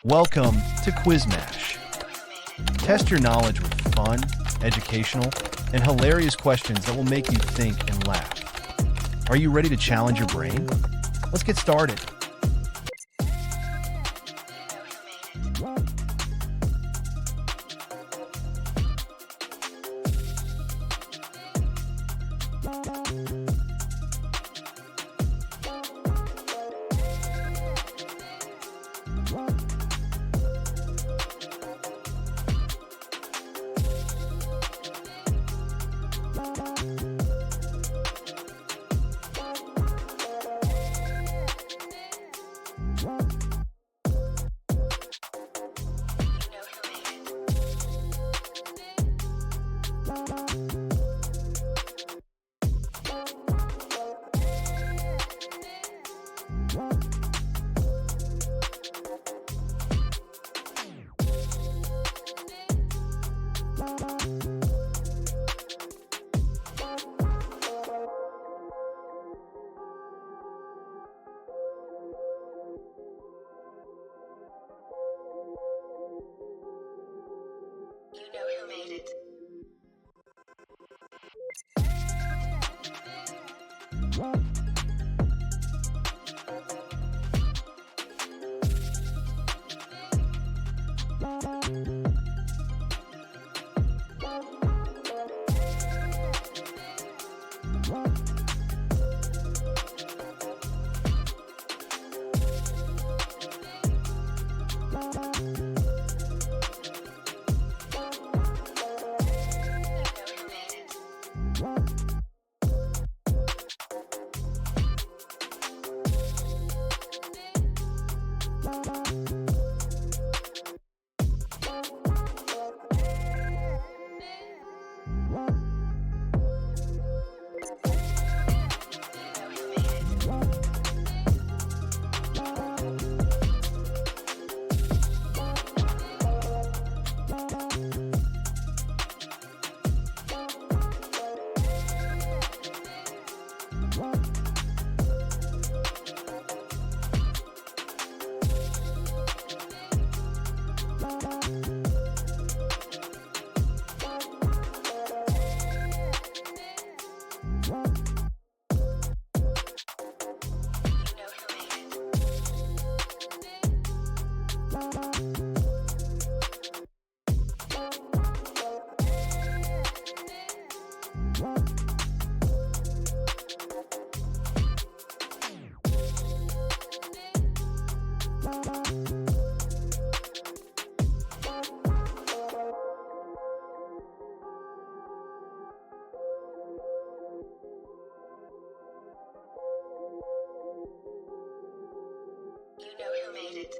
Welcome to QuizMash. Test your knowledge with fun, educational, and hilarious questions that will make you think and laugh. Are you ready to challenge your brain? Let's get started. You know who made it. You know who made it.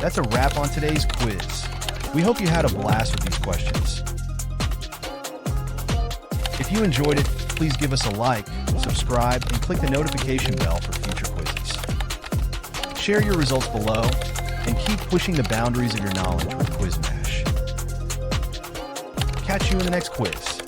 That's a wrap on today's quiz. We hope you had a blast with these questions. If you enjoyed it, please give us a like, subscribe, and click the notification bell for future quizzes. Share your results below, and keep pushing the boundaries of your knowledge with QuizMash. Catch you in the next quiz.